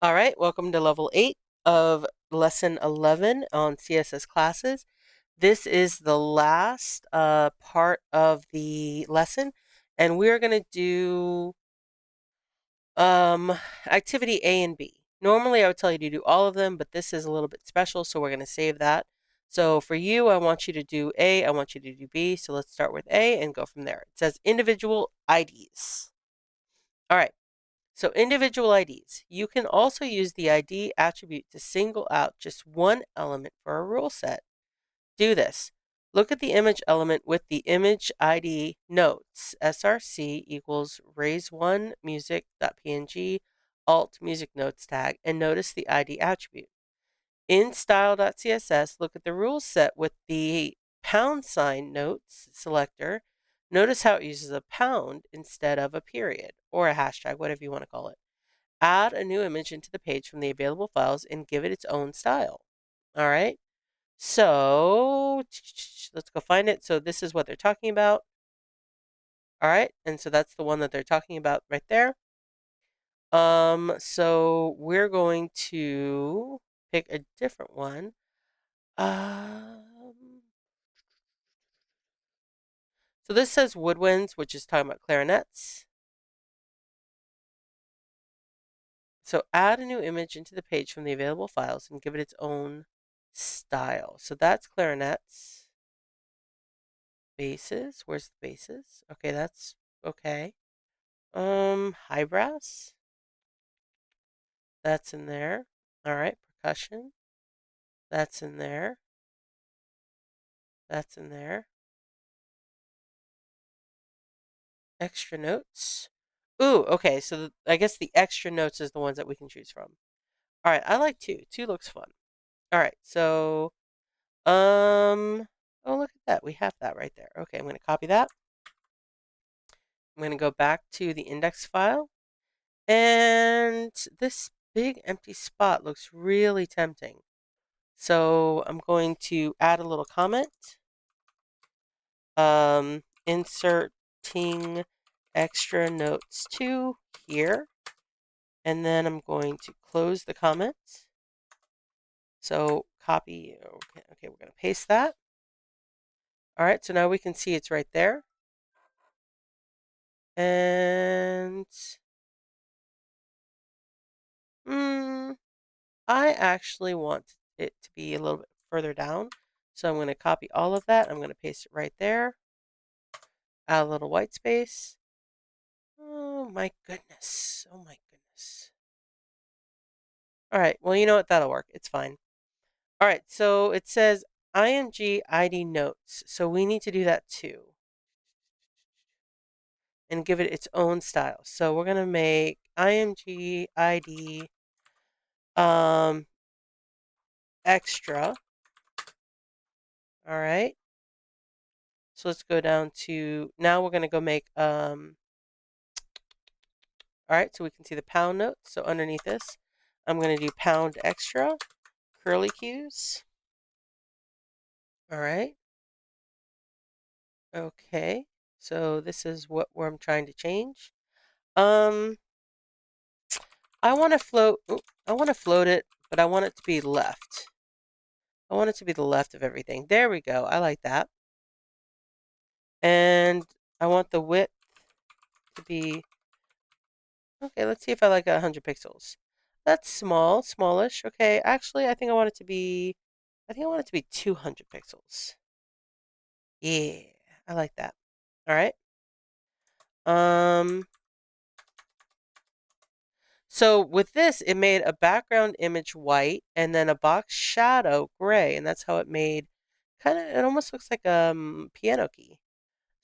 All right, welcome to level 8 of lesson 11 on CSS classes. This is the last part of the lesson, and we're going to do activity A and B. Normally, I would tell you to do all of them, but this is a little bit special, so we're going to save that. So for you, I want you to do A, I want you to do B. So let's start with A and go from there. It says individual IDs. All right. So individual IDs. You can also use the ID attribute to single out just one element for a rule set. Do this. Look at the image element with the image ID notes. src equals raise1 music.png alt music notes tag, and notice the ID attribute. In style.css, look at the rule set with the pound sign notes selector. Notice how it uses a pound instead of a period or a hashtag, whatever you want to call it. Add a new image into the page from the available files and give it its own style. All right. So let's go find it. So this is what they're talking about. All right. And so that's the one that they're talking about right there. So we're going to pick a different one. So this says woodwinds, which is talking about clarinets. So add a new image into the page from the available files and give it its own style. So that's clarinets. Basses. Where's the basses? Okay, that's okay. High brass. That's in there. All right, percussion. That's in there. That's in there. Extra notes. Ooh, okay. So I guess the extra notes is the ones that we can choose from. All right, I like two. Two looks fun. All right, so oh, look at that. We have that right there. Okay, I'm going to copy that. I'm going to go back to the index file. And this big empty spot looks really tempting. So I'm going to add a little comment. Inserting extra notes to here. And then I'm going to close the comment. So copy. Okay, we're going to paste that. All right, so now we can see it's right there. And I actually want it to be a little bit further down. So I'm going to copy all of that. I'm going to paste it right there. Add a little white space. Oh my goodness. Oh my goodness. All right. Well, you know what? That'll work. It's fine. All right. So it says IMG ID notes. So we need to do that too and give it its own style. So we're going to make IMG ID extra. All right. So let's go down to, now we're going to go make, all right, so we can see the pound note. So underneath this, I'm going to do pound extra, curly cues. All right. Okay. So this is where I'm trying to change. Um, I want to float, I want to float it, but I want it to be left. I want it to be the left of everything. There we go. I like that. And I want the width to be, okay, let's see if I like 100 pixels. That's small, smallish. Okay, actually, I think I want it to be, I think I want it to be 200 pixels. Yeah, I like that. All right. Um, so with this, it made a background image white and then a box shadow gray, and that's how it made kind of, it almost looks like a piano key.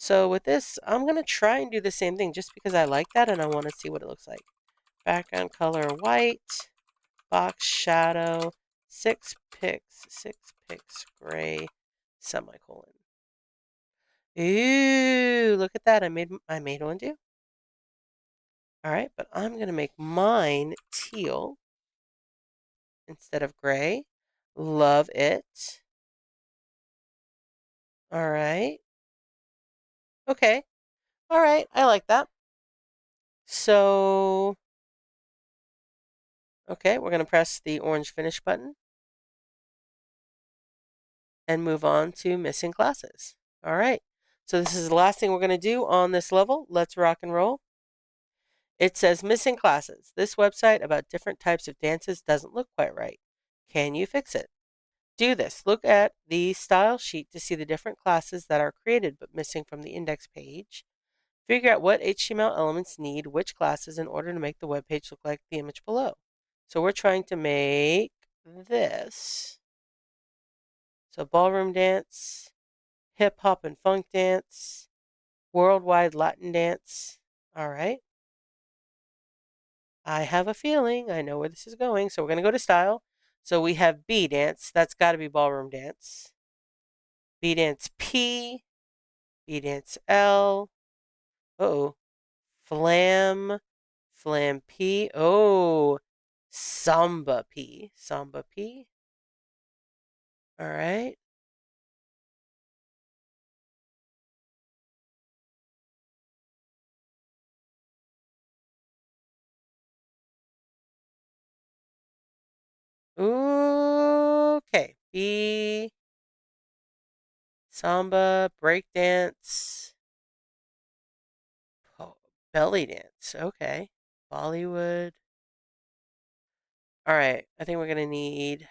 So with this, I'm going to try and do the same thing just because I like that and I want to see what it looks like. Background color white, box shadow, 6 pix gray, semicolon. Ooh, look at that. I made one too. All right, but I'm going to make mine teal instead of gray. Love it. All right. Okay. All right. I like that. So, Okay, we're going to press the orange finish button and move on to missing classes. All right, so this is the last thing we're going to do on this level. Let's rock and roll. It says missing classes. This website about different types of dances doesn't look quite right. Can you fix it? Do this. Look at the style sheet to see the different classes that are created but missing from the index page. Figure out what HTML elements need which classes in order to make the web page look like the image below. So we're trying to make this. So ballroom dance, hip hop and funk dance, worldwide Latin dance. All right. I have a feeling I know where this is going. So we're going to go to style. So we have B dance. That's got to be ballroom dance. B dance P, B dance L. Oh, flam, flam P. Oh, samba P, samba P. All right. Okay. B, samba, breakdance, belly dance. Okay. Bollywood. All right. I think we're going to need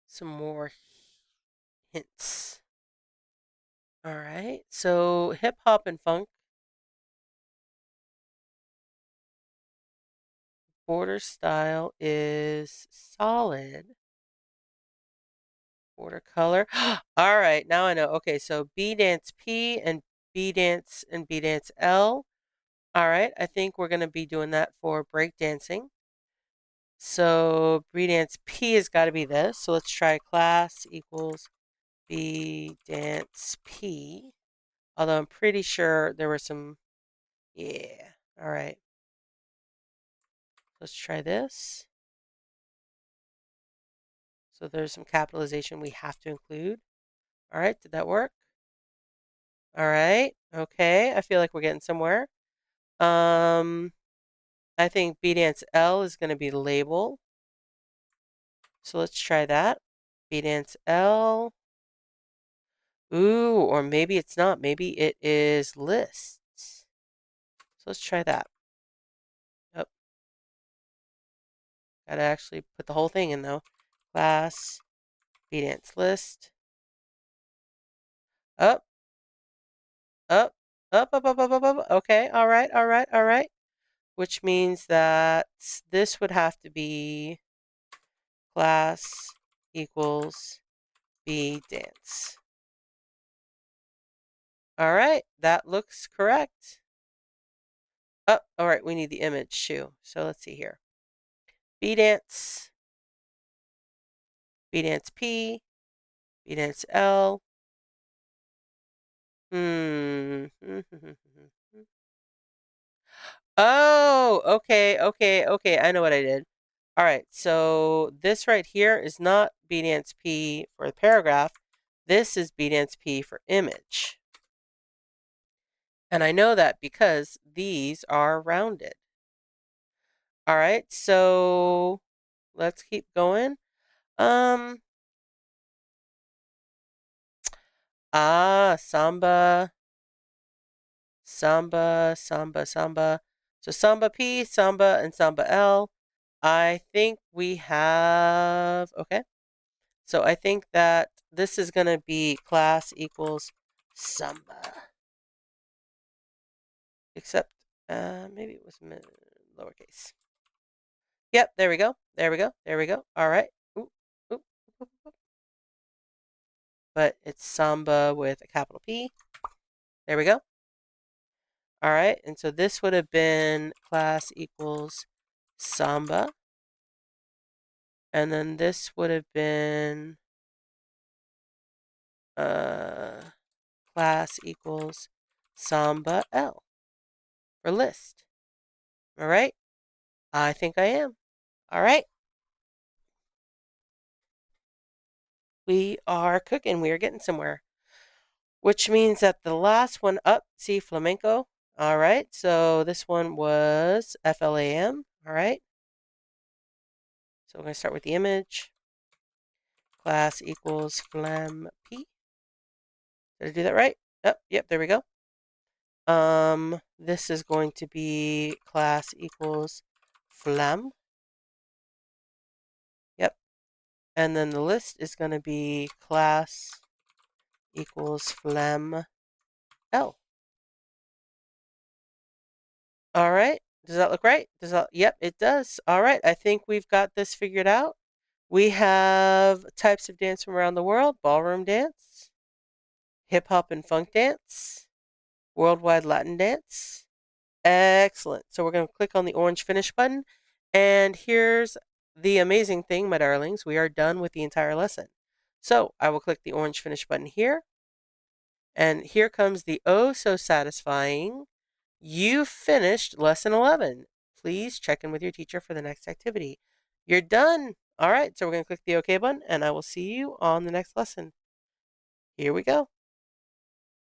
some more hints. All right. So hip hop and funk. Border style is solid. Border color. All right, now I know. Okay, so B dance P and B dance and B dance L. All right, I think we're going to be doing that for break dancing. So B dance P has got to be this. So let's try class equals B dance P. Although I'm pretty sure there were some, yeah. All right, let's try this. So there's some capitalization we have to include. All right, did that work? All right, okay, I feel like we're getting somewhere. Um, I think B dance L is going to be label. So let's try that. B dance L. Ooh, or maybe it's not. Maybe it is lists. So let's try that. Oh, gotta actually put the whole thing in though. Class, B dance list. Up, up, up. Okay, all right, all right, all right. Which means that this would have to be class equals B dance. All right, that looks correct. Oh, all right, we need the image shoe. So let's see here. B dance, B dance P, B dance L. Hmm. Oh, okay, okay, okay. I know what I did. All right, so this right here is not B dance P for the paragraph. This is B dance P for image. And I know that because these are rounded. All right, so let's keep going. Um, samba, samba, samba, samba. So samba P, samba, and samba L. I think we have, okay. So I think that this is going to be class equals samba. Except, maybe it was lowercase. Yep, there we go. There we go. There we go. All right. Ooh, ooh, ooh, ooh. But it's samba with a capital P. There we go. All right, and so this would have been class equals samba. And then this would have been class equals samba L for list. All right, I think I am. All right, we are cooking. We are getting somewhere. Which means that the last one up, see flamenco, All right, so this one was FLAM. All right. So we're going to start with the image. Class equals flam p. Did I do that right? Oh, yep, there we go. This is going to be class equals flam. Yep. And then the list is going to be class equals flam L. All right. Does that look right? Does that? Yep, it does. All right. I think we've got this figured out. We have types of dance from around the world: ballroom dance, hip hop and funk dance, worldwide Latin dance. Excellent. So we're going to click on the orange finish button. And here's the amazing thing, my darlings. We are done with the entire lesson. So I will click the orange finish button here. And here comes the oh so satisfying. You finished lesson 11. Please check in with your teacher for the next activity. You're done. All right. So we're going to click the OK button and I will see you on the next lesson. Here we go.